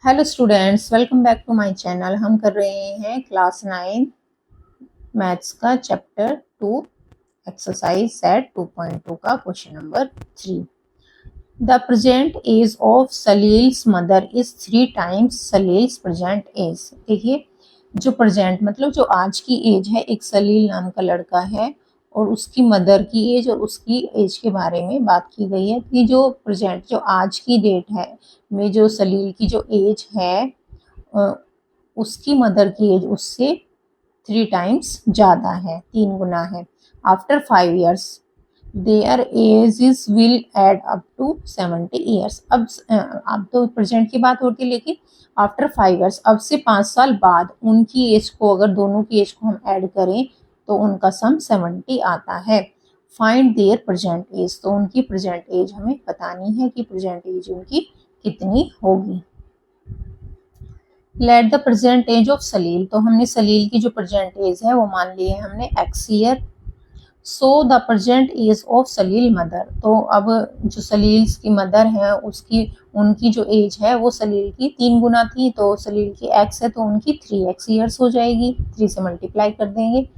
Hello students, welcome back to my channel. हम कर रहे हैं क्लास 9 मैथ्स का चैप्टर 2 एक्सरसाइज सेट 2.2 का question number 3। The present age of Salil's mother is 3 times Salil's present age. देखिए, जो प्रेजेंट मतलब जो आज की एज है, एक सलील नाम का लड़का है और उसकी मदर की एज और उसकी एज के बारे में बात की गई है कि जो प्रेजेंट जो आज की डेट है में जो सलील की जो एज है उसकी मदर की एज उससे 3 टाइम्स ज़्यादा है, 3 गुना है। After 5 years there ages will add up to 70 years. अब तो प्रेजेंट की बात होती है, लेकिन आफ्टर 5 ईयर्स, अब से 5 साल बाद उनकी एज को, अगर दोनों की एज को हम ऐड करें तो उनका सम 70 आता है। फाइंड देयर प्रेजेंट एज, तो उनकी प्रेजेंट एज हमें बतानी है कि प्रेजेंट एज उनकी कितनी होगी। Let the present age of Salil, तो हमने सलील की जो प्रेजेंट एज है वो मान ली है हमने x year. So the present age of Salil mother, तो अब जो सलील की मदर है उसकी उनकी जो एज है वो सलील की 3 गुना थी, तो सलील की x है तो उनकी 3x ईयर्स हो जाएगी, 3 से मल्टीप्लाई कर देंगे।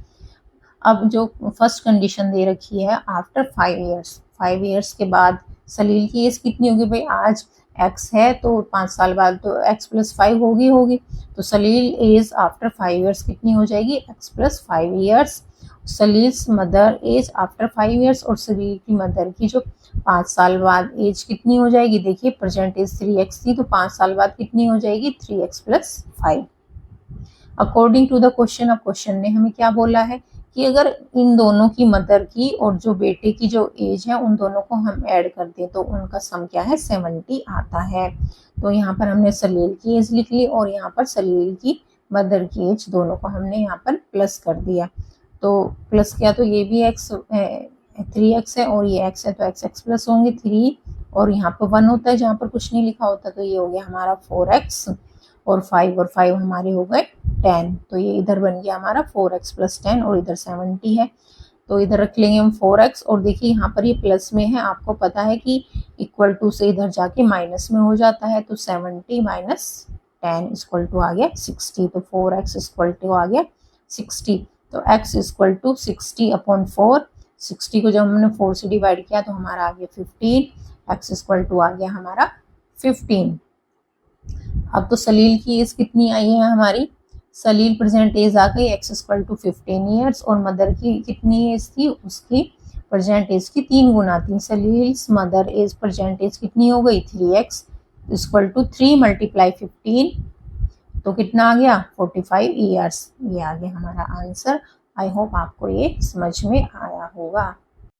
अब जो फर्स्ट कंडीशन दे रखी है आफ्टर 5 ईयर्स, 5 ईयर्स के बाद सलील की एज कितनी होगी भाई, आज x है तो 5 साल बाद तो x + 5 होगी, तो सलील एज आफ्टर 5 ईयर्स कितनी हो जाएगी, x + 5 years. Salil's mother age after 5 years, और सलील की मदर की जो 5 साल बाद एज कितनी हो जाएगी, देखिए प्रेजेंट एज 3x थी तो 5 साल बाद कितनी हो जाएगी, 3x + 5 according to the question. अब क्वेश्चन ने हमें क्या बोला है कि अगर इन दोनों की मदर की और जो बेटे की जो एज है उन दोनों को हम ऐड कर दें तो उनका सम क्या है, 70 आता है। तो यहाँ पर हमने सलील की एज लिख ली और यहाँ पर सलील की मदर की एज दोनों को हमने यहाँ पर प्लस कर दिया। तो प्लस किया तो ये भी x 3x है और ये x है तो x प्लस होंगे 3, और यहाँ पर 1 होता है जहाँ पर कुछ नहीं लिखा होता, तो ये हो गया हमारा 4x और 5 हमारे हो गए 10, तो ये इधर बन गया हमारा 4x + 10 और इधर 70 है, तो इधर रख लेंगे हम 4x। और देखिए यहाँ पर ये प्लस में है, आपको पता है कि इक्वल टू से इधर जाके माइनस में हो जाता है, तो 70 - 10 = आ गया 60, तो 4x = आ गया 60, तो x = 60/4। 60 को जब हमने 4 से डिवाइड किया तो हमारा आ गया 15, x = आ गया हमारा 15। अब तो सलील की एज कितनी आई है हमारी, सलील प्रेजेंट एज आ गई x = 15 ईयर्स, और मदर की कितनी एज थी, उसकी प्रेजेंट एज की 3 गुना थी। सलील्स मदर एज प्रेजेंट एज कितनी हो गई, 3x = 3 × 15, तो कितना आ गया 45 ईयर्स। ये आ गया हमारा आंसर। आई होप आपको ये समझ में आया होगा।